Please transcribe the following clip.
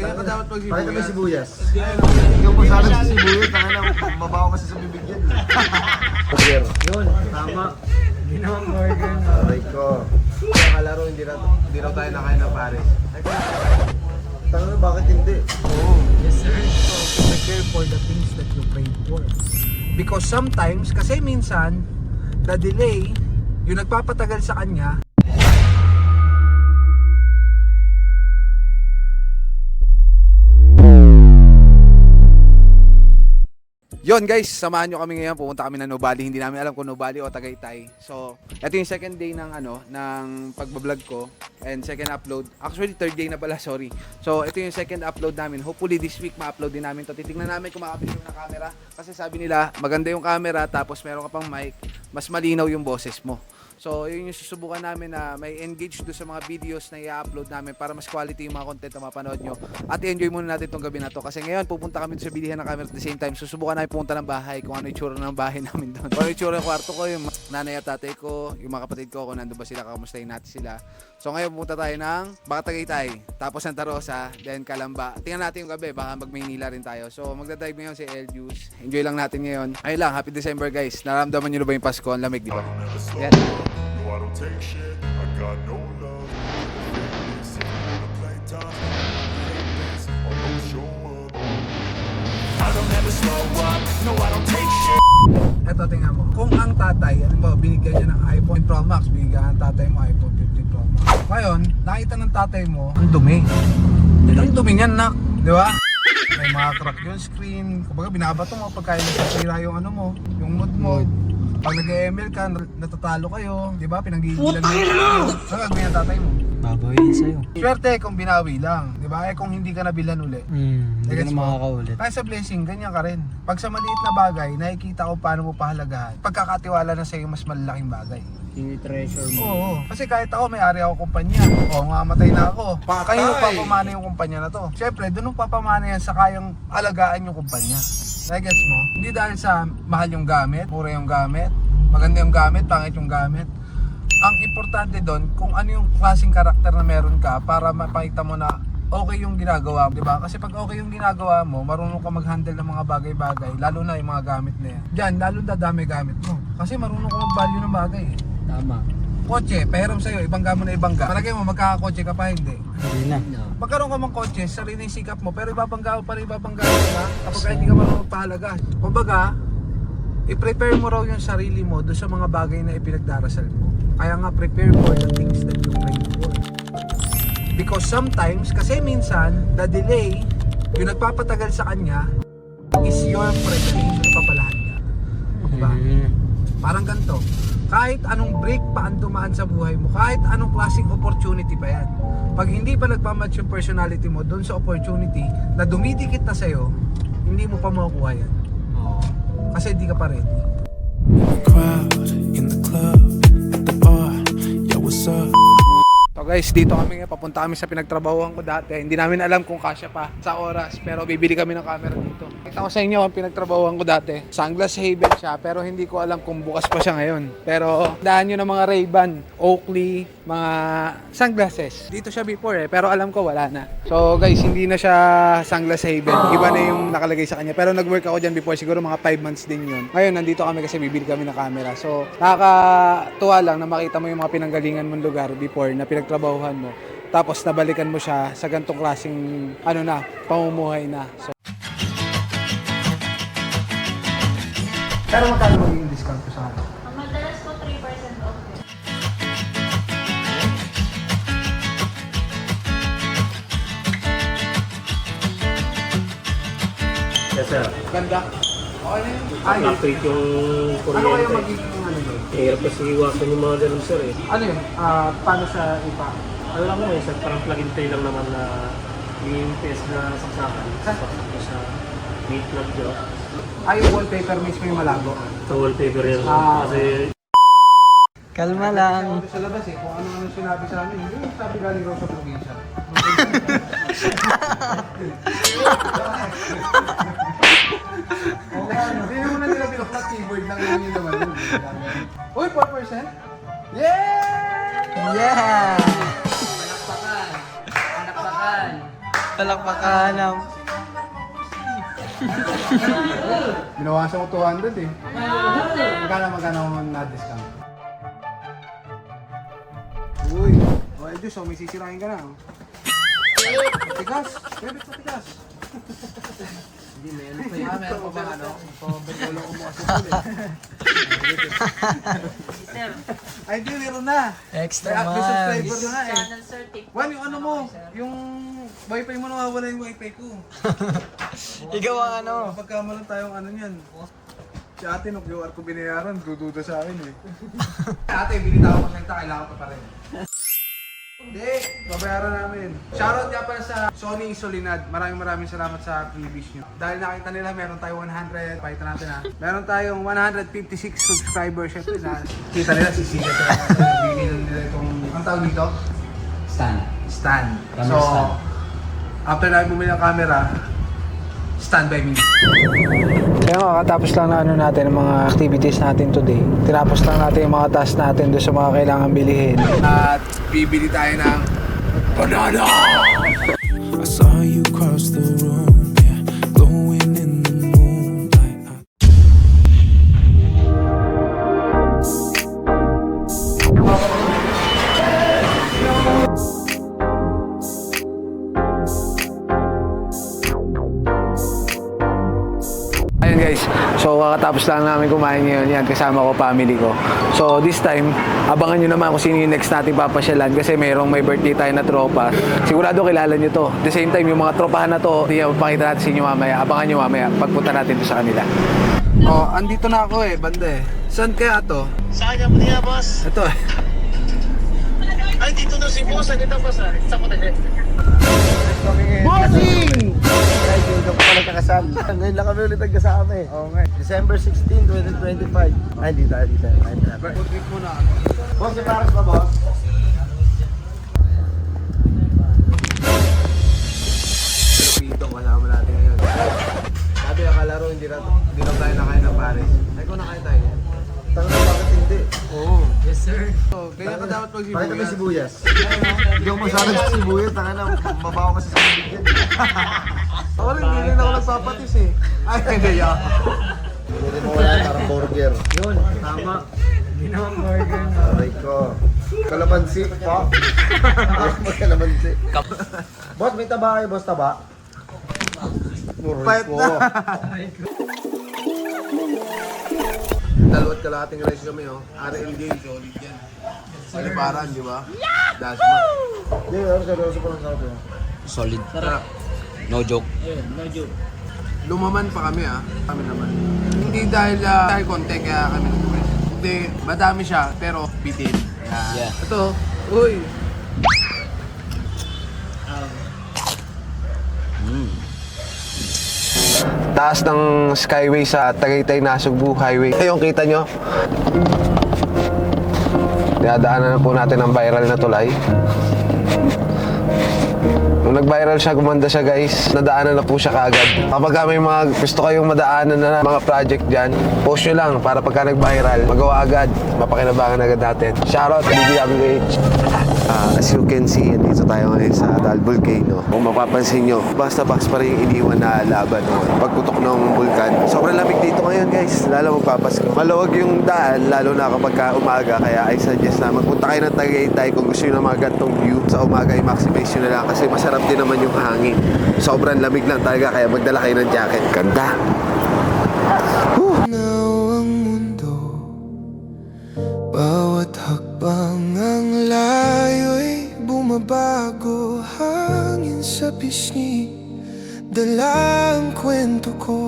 Kaya ka dapat Bakit kami magsibuyas. sibuyas? Yung kung saan sa sibuyas, tanga na, mabaho kasi sa bibig yan. Burger. Yun, tama. Ginawang burger na. Aray ko. Kaya kalaro, hindi raw tayo nakain ng pares. Tanga na, bakit hindi? Oo. Yes sir. So, prepare for the things that you prayed for. Because sometimes, kasi minsan, the delay, yung nagpapatagal sa kanya, Yon guys, samahan nyo kami ngayon. Pupunta kami ng Nubali. Hindi namin alam kung Nubali o Tagaytay. So, ito yung second day ng ng pagbablog ko and second upload. Actually, third day na pala, sorry. So, ito yung second upload namin. Hopefully this week ma-upload din namin to. Titingnan namin kung makakabili ng camera. Kasi sabi nila, maganda yung camera tapos meron ka pang mic, mas malinaw yung boses mo. So, yun yung susubukan namin na may engage doon sa mga videos na i-upload namin para mas quality yung mga content na mapanood nyo. At i-enjoy muna natin itong gabi na to. Kasi ngayon, pupunta kami sa bilihan ng camera at the same time. Susubukan namin pumunta ng bahay kung ano yung tsura ng bahay namin doon. Kung ano yung tsura ng kwarto ko, yung nanay at tatay ko, yung mga kapatid ko, kung nandun ba sila, kakamustahin natin sila. So, ngayon pupunta tayo ng baka Tagaytay, tapos Santa Rosa, then Calamba. Tingnan natin yung gabi, baka mag-Maynila rin tayo. So, magdadrive ngayon si Eljuice. Enjoy lang natin ngayon. Ayun lang, happy December guys. Nararamdaman nyo na ba yung Pasko? Ang lamig, di ba? Yan. I don't take shit, I got no love. Fakeness, the playtime, fakeness, I don't show up. I don't ever slow up, no I don't take shit. Eto, tingnan mo. Kung ang tatay, ano ba, binigyan niya ng iPhone Pro Max, binigyan ng tatay mo iPhone 15 Pro Max. Ngayon, nakita ng tatay mo, ang dumi. Ang dumi niyan, nak. Di ba? May mga crack yung screen. Kumbaga, binabato mo pagkain nasasira yung ano mo, yung mood mo. Pag nag-ML ka, natatalo kayo, di ba? Pinanggigilan mo. Ano gagawin ng tatay mo? Babawiin sa'yo. Swerte kung binawi lang, di ba? Eh kung hindi ka nabilan uli. Hindi ka na makakaulit. Kaya sa blessing, ganyan ka rin. Pag sa maliit na bagay, nakikita ko paano mo pahalagahan. Pagkakatiwala na sa'yo mas malalaking bagay. Tini-treasure mo. Oo. Kasi kahit ako, may ari ako kumpanya. Oo, mamatay na ako. Kayo papamana yung kumpanya na to. Siyempre, doon papamana yan sa kayang alagaan yung kumpanya. Nagets mo? Hindi dahil sa mahal yung gamit, mura yung gamit, maganda yung gamit, pangit yung gamit. Ang importante doon, kung ano yung klaseng karakter na meron ka para mapakita mo na okay yung ginagawa mo, di ba? Kasi pag okay yung ginagawa mo, marunong ka mag-handle ng mga bagay-bagay, lalo na yung mga gamit na yan. Diyan, lalo dadami gamit mo. Kasi marunong ka mag-value ng bagay. Tama. Kotse, pahiram sa'yo, ibangga mo na ibangga. Palagay mo, magkakakotse ka pa, hindi. Hindi na. Magkaroon ka mang kotse, sarili yung sikap mo, pero ibabangga mo pa rin ibabangga mo na kapag hindi ka marunong magpahalaga. Kumbaga, i-prepare mo raw yung sarili mo doon sa mga bagay na ipinagdarasal mo. Kaya nga, prepare for the things that you pray for. Because sometimes, kasi minsan, the delay, yung nagpapatagal sa kanya, is your preparation pa pala niya. Diba? Parang ganito. Kahit anong break pa ang dumaan sa buhay mo, kahit anong klaseng opportunity pa yan. Pag hindi pa nagmamatch yung personality mo doon sa opportunity na dumidikit na sa'yo, hindi mo pa makukuha yan. Kasi hindi ka pa ready. Crowd in the club, at the bar, yo what's up? So guys, dito kami, papunta kami sa pinagtrabahuan ko dati. Hindi namin alam kung kasya pa sa oras, pero bibili kami ng camera dito. Kita ko sa inyo ang pinagtrabahuan ko dati. Sunglass Haven siya, pero hindi ko alam kung bukas pa siya ngayon. Pero dahan nyo ng mga Ray-Ban, Oakley, mga sunglasses. Dito siya before pero alam ko wala na. So guys, hindi na siya Sunglass Haven. Iba na yung nakalagay sa kanya. Pero nag-work ako dyan before, siguro mga 5 months din yun. Ngayon, nandito kami kasi bibili kami ng camera. So, nakakatuwa lang na makita mo yung mga pinanggalingan mong lugar before na pinagtrabahuhan mo. Tapos nabalikan mo siya sa ganitong klaseng pamumuhay na. So, pero magkano magiging discount ko sa akin? Ang madalas po 3% off. Yes sir. Ganda. Okay na yun. Ay, Update yung ano kaya kuryente. magiging yun? Hirap kasi iwasan yung mga ganun sir eh. Ano yun? Paano siya ipa? Ano lang mo eh, sa parang plug and play lang naman na yung PS na saksakan. Saksak mo sa main plug nyo. Ay, yung wallpaper mismo yung malabo. Sa wallpaper yan. Kasi kalma lang. Sa labas eh, kung ano-ano sinabi sa amin, yung sabi galing raw sa probinsya. Hindi naman na nila binuklat, keyboard lang yun yung naman yun. Uy, 4%? Yeah! Yeah! Palakpakan! Palakpakan! Palakpakanam. Binawasan ko 200 eh. Magkano na-discount? Uy, oh, Diyos, oh, may sisirahin ka na. Oh. Tigas, pwede sa tigas. Hindi, may ano pa yun. Meron pa bang ano? Pabagulong ko mo kasi ulit. Ay, hindi, meron na. Extra May active subscriber months. na nga eh. Channel sir, tip. Juan, yung ano mo, yung wifi mo nawawala yung wifi ko. Ikaw ang ano. Pagkamalan tayong ano niyan. Si ate, nung QR ko binayaran, dududa sa akin eh. Ate, binitaw ko ng kailangan ko pa rin. Hindi, babayaran namin. Shoutout nga pala sa Sony Solinad. Maraming salamat sa freebies nyo. Dahil nakita nila meron tayo 100, pakita natin ha. Meron tayong 156 subscribers. Siyempre na, kita nila sisigat sila. Bigyan nila itong, ang tawag dito? Stand. So, after namin bumili ng camera, stand by me. Kaya nga, katapos lang na ano natin ang mga activities natin today. Tinapos lang natin yung mga tasks natin doon sa mga kailangan bilihin. At bibili tayo ng banana! I saw you cross the room, yeah, glowing in the moonlight. Ayun guys, so kakatapos lang namin kumain ngayon yan kasama ko, family ko. So this time, abangan nyo naman kung sino yung next natin papasyalan kasi may birthday tayo na tropa. Sigurado kilala nyo to. At the same time, yung mga tropahan na to, pakita natin sa inyo mamaya. Abangan nyo mamaya pagpunta natin to sa kanila. Oh, andito na ako eh, banda eh. Saan kaya to? Saan niya po niya, boss? Ito eh. Ay, dito na si boss. Ano ito, boss? Saan ko na eh? Bossing! Guys, hindi ko pala nakasal. Ngayon lang kami ulit nagkasama eh. Oo nga. December 16, 2025. Ay, dito. Ay, Food trip muna ako. boss, yung paras ba, boss? Dito, kasama natin ngayon. Sabi nakalaro, hindi na tayo nakain ng pares. Ay, kung nakain tayo. Tangan na bakit hindi? Oo. Yes, sir. So, kaya ka dapat Pakita mo yung magsibuyas. sibuyas. Hindi ako masyadong sa sibuyas. Tangan na, mabaho kasi sa bibig yan. Ako rin, hindi rin ako nagpapatis eh. Ay, hindi yan. Hindi mo wala parang burger. Yun, tama. Ginawang burger na. Aray ko. Kalamansi, pa. Kalamansi. Boss, may taba kayo, boss, taba? Pahit na. Dalawat kalahating rice kami, oh. R&D, solid yan. Aliparan, di ba? Dasma. Hindi, seryoso pa lang sarap yun. Solid. Sarap. No joke. Lumaman pa kami, ah. Kami naman. Hindi dahil konti kaya kami nag-request. Hindi, madami siya, pero bitin. Yeah. Ito, uy. Taas ng Skyway sa Tagaytay Nasugbu Highway. Ayun, kita nyo. Dinadaanan na po natin ang viral na tulay. Nung nag-viral siya, gumanda siya guys, nadaanan na po siya kaagad. Kapag may mga gusto kayong madaanan na mga project dyan, post nyo lang para pagka nag-viral, magawa agad, mapakinabangan agad natin. Shoutout sa DPWH. As you can see, dito tayo ngayon sa Taal Volcano. Kung mapapansin nyo, basta-basta pa rin yung iniwan na laban pagputok ng vulkan. Sobrang lamig dito ngayon guys, lalo magpapasko. Maluwag yung daan, lalo na kapag umaga, kaya I suggest na magpunta kayo ng Tagaytay kung gusto nyo ng mga gantong view. Sa umaga ay maximize nyo na lang kasi masarap din naman yung hangin. Sobrang lamig lang talaga, kaya magdala kayo ng jacket. Ganda! Now ang mundo, bawat hakbang ang layo'y bumabago. Hangin sa pisngi, dala ang kwento ko.